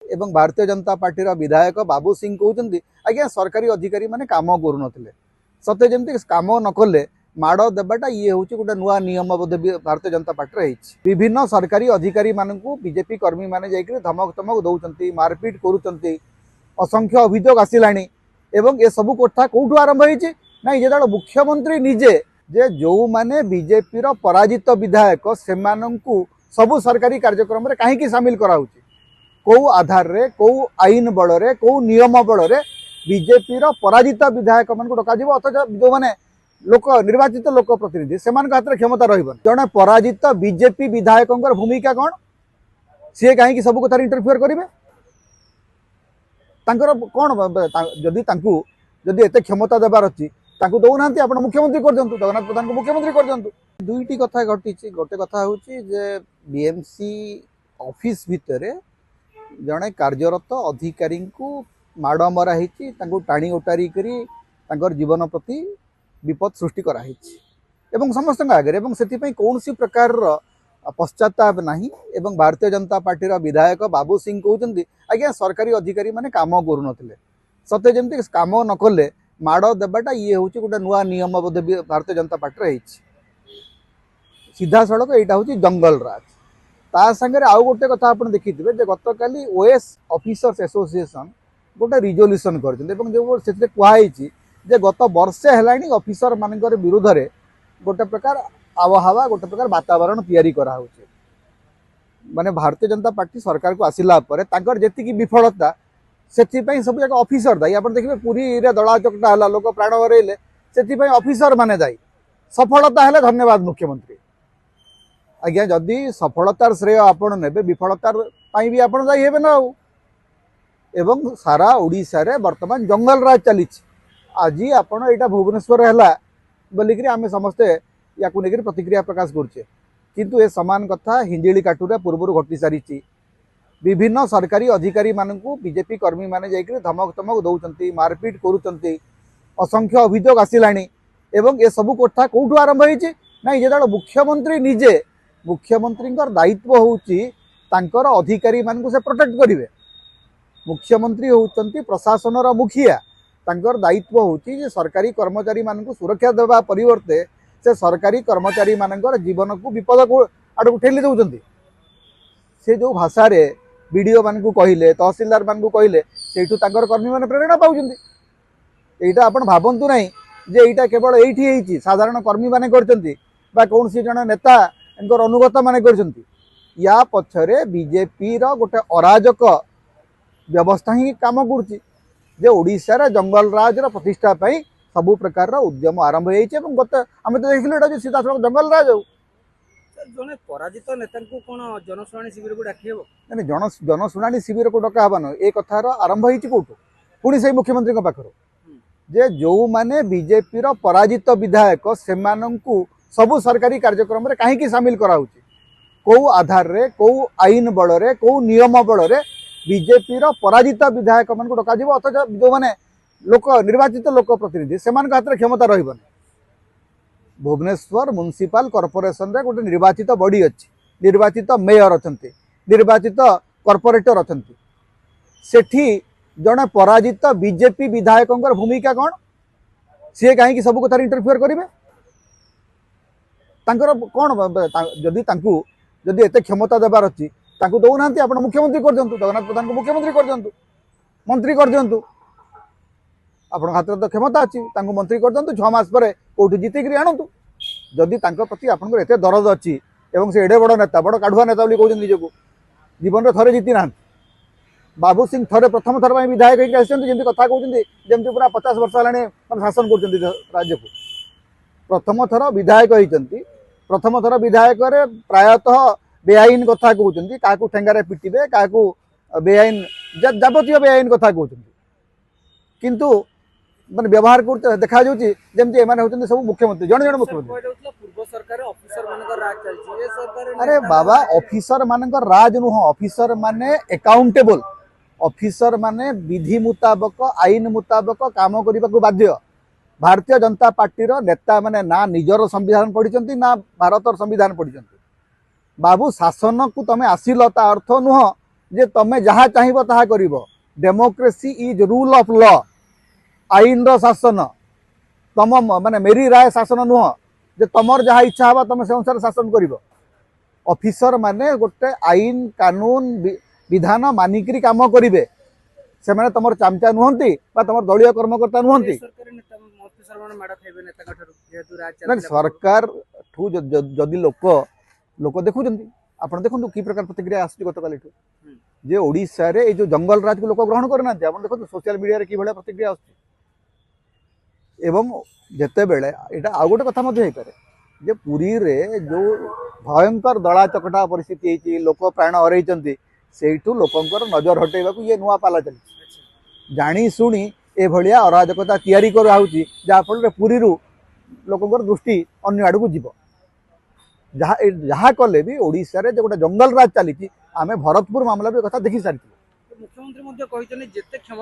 एवं भारतीय जनता पार्टी विधायक बाबू सिंह कहते आज्ञा सरकारी अधिकारी माने काम करूँ सत्य जमी कम न कले माड़ देवाटा ये हूँ गोटे नुआ नियम बोधे भारतीय जनता पार्टी विभिन्न सरकारी अधिकारी मानक बीजेपी कर्मी मैंने जाकर धमक धमक दौरान मारपिट करुँच असंख्य अभियोग आसला ये सब कथा कौटू आरंभ होना जो मुख्यमंत्री निजे जे जो माने बीजेपी पराजित विधायक से सबू सरकारी कार्यक्रम में कहीं सामिल कराऊँ कौ आधार रे कौ आईन बल रे कौ नियम बल रे बीजेपी पराजित विधायक मान डक अथच जो मैंने लोक निर्वाचित लोक प्रतिनिधि से हाथ में क्षमता रही जड़े पराजित बीजेपी विधायक भूमिका कौन सी कहीं सब कथार इंटरफियर करेंगे कौन जदि एत क्षमता देवार अच्छी दौना आप मुख्यमंत्री कर दिंतु जगन्नाथ प्रधान को मुख्यमंत्री कर दिंतु दुईटी कथा घटी गोटे कथा हूँ बीएमसी ऑफिस भितर जड़े कार्यरत अधिकारी को माड़ मरा टाणी उटारी कर जीवन प्रति विपद सृष्टि कराई समस्त आगे से कौन सी प्रकार पश्चाताप नहीं एवं भारतीय जनता पार्टी विधायक बाबू सिंह कहते आज्ञा सरकारी अधिकारी माने काम करूँ सत्य जमी कम न कले माड़ देवाटा ये हूँ गोटे नुआ नियम बोधे भारतीय जनता पार्टी सीधा सड़क यहाँ हूँ जंगल राज ता संगे आउ गोटे कथा आप देखिए गत काली ओएस ऑफिसर्स एसोसिएशन गोटे रिजोल्यूशन कर कहुई गत वर्षे है ऑफिसर मान विरुद्ध में गोटे प्रकार आबहावा गोटे प्रकार वातावरण तैयारी करा माने भारतीय जनता पार्टी सरकार को आसिला जी विफलता से सब जाक ऑफिसर दायी आप देखिए पुरी रे दला चकटा है लोक प्राण हरइले से ऑफिसर माने दायी सफलता है धन्यवाद मुख्यमंत्री आज्ञा जदि सफलतार श्रेय आपण ने विफलतार भी आप दायी हे ना एवं सारा ओडिशा रे वर्तमान जंगल राज चली आज आपण यहाँ भुवनेश्वर है बोलिक आम समस्ते या प्रतिक्रिया प्रकाश करुचे किंतु ए समान कथा हिंजिली काटुरा पूर्व घटी सारी विभिन्न सरकारी अधिकारी मानक बीजेपी कर्मी मैंने जाकर धमक धमक दौरान मारपिट करुँच असंख्य अभियोग आसला ये सब कथा कौटू आरंभ होना जो मुख्यमंत्री निजे मुख्यमंत्री दायित्व होकर अधिकारी मानक से प्रोटेक्ट करेंगे मुख्यमंत्री होती प्रशासन मुखिया तांकर दायित्व होची सरकारी कर्मचारी मानक सुरक्षा देवा परिवर्ते से सरकारी कर्मचारी मानकर जीवन को विपद को आड़ ठेली दौरान से जो भाषा रे बीडीओ मान को कहले तहसीलदार मान को कहले सेठू तांकर कर्मी माने प्रेरणा पाउछन्ती एटा आपण भाबंतु नाही जे एटा केवल एठी हेची साधारण कर्मी माने करछन्ती बा कौन सी जन नेता एनकर अनुगत माने करछन्ती या पछरे बीजेपी रो गोटे अराजक व्यवस्था ही काम करछि जे ओडिशा रे जंगल राज रो प्रतिष्ठा पई सबु प्रकार रो उद्यम आरंभ होईछि एवं गत आमे तो देखिलु एटा जे सीधा सड़क जंगल राज जने पराजित नेता को कौन जनशुणाणी शिविर को डाकी नहीं जनशुणाणी शिविर को डका हबन ए कथार आरंभ होईछि कोठो पुणी से मुख्यमंत्री पाखर जे जो माने बीजेपी पराजित विधायक से सबू सरकारी कार्यक्रम में कहीं सामिल कराऊँ कौ आधार रे कौ आईन बल रे कौ नियम बल रे बीजेपी पराजित विधायक मान डक अथच जो मैंने लोक निर्वाचित लोक प्रतिनिधि से हाथ में क्षमता रही भुवनेश्वर म्युनिसिपल कॉर्पोरेशन रे गोटे निर्वाचित बॉडी अच्छी निर्वाचित मेयर अच्छा निर्वाचित कॉर्पोरेटर अच्छा सेठी जड़े पराजित बीजेपी विधायक भूमिका कौन सी कहीं सब कथार इंटरफियर करेंगे कौन जदि एत क्षमता देवार अच्छी दौना आप मुख्यमंत्री कर दिंतु जगन्नाथ प्रधान को मुख्यमंत्री कर दिंतु मंत्री कर दिंतु आप हाथ में तो क्षमता अच्छी मंत्री कर दिंतु 6 मास पर कौटू जीतिक आणतु जदि प्रति आपंकर एत दरद अच्छी एवं से एडे बड़ नेता बड़ काढ़ुआ नेता कहते निजक जीवन में थरे जीति ना बाबू सिंह थरे प्रथम थर विधायक होती कथा कहते जमी पूरा 50 वर्ष है शासन कर राज्य को प्रथम थर विधायक होती प्रथम थर विधायक प्रायतः बेआईन कथा कहते क्या ठेंगारे पिटे क्या बेआईन जावतीय बेआईन कथा कहते किंतु माने व्यवहार कर देखा जाउची जेमती एमाने होचंदी सब मुख्यमंत्री जण जण मुख्यमंत्री पूर्व सरकार ऑफिसर मानकर राज चलची ए सरकार अरे बाबा ऑफिसर मानकर राज नुह ऑफिसर माने अकाउंटेबल ऑफिसर माने विधि मुताबक आईन मुताबक काम करने को बाध्य भारतीय जनता पार्टी नेता माने ना निजर संविधान पढ़ी ना भारत संविधान पढ़ी बाबू शासन को तमें आसिल ता अर्थ नुह जे तमे जहाँ चाहिए ताहा करिवो democracy is rule of law आईन रो शासन तम माने मेरी राय शासन नुह जे तमर जहाँ इच्छा हवा तमे से अनुसार शासन करिवो ऑफिसर माने गोटे आईन कानून विधान मानिकरी काम करिवे से माने तमर चामचा नुहंती बा तमर दलीय कर्मकर्ता नुहंती सरकारी नेता अफिसर माने माड़ खाइबे नेता ठारू जेहेतु राज ना चलतिला सरकार ठू जदि लोक लोक देखुଛନ୍ତି ଆପଣ ଦେଖନ୍ତୁ କି ପ୍ରକାର ପ୍ରତିକ୍ରିୟା ଆସୁଛି ଗତକାଲି ଠୁ ଯେ ଓଡ଼ିଶାରେ ଏଇ ଯୋଉ ଜଙ୍ଗଲ ରାଜକୁ ଲୋକ ଗ୍ରହଣ କରିନାହାନ୍ତି ଆପଣ ଦେଖନ୍ତୁ ସୋସିଆଲ ମିଡ଼ିଆରେ କିଭଳିଆ ପ୍ରତିକ୍ରିୟା ଆସୁଛି ଏବଂ ଯେତେବେଳେ ଏଇଟା ଆଉ ଗୋଟେ କଥା ମଧ୍ୟ ହେଇପାରେ ଯେ ପୁରୀରେ ଯୋଉ ଭୟଙ୍କର ଦଳା ଚକଟା ପରିସ୍ଥିତି ହେଇଛି ଲୋକ ପ୍ରାଣ ହରେଇଛନ୍ତି ସେଇଠୁ ଲୋକଙ୍କର ନଜର ହଟେଇବାକୁ ଇଏ ନୂଆ ପାଲା ଚାଲିଛି ଜାଣି ଶୁଣି ଏଭଳିଆ ଅରାଜକତା ତିଆରି କରାହେଉଛି ଯାହାଫଳରେ ପୁରୀରୁ ଲୋକଙ୍କର ଦୃଷ୍ଟି ଅନ୍ୟ ଆଡ଼କୁ ଯିବ जहाँ कले भी ओडिशा रे जो गोटे जंगल राज चली आम भरतपुर मामला भी कथा देखी सारी मुख्यमंत्री जेते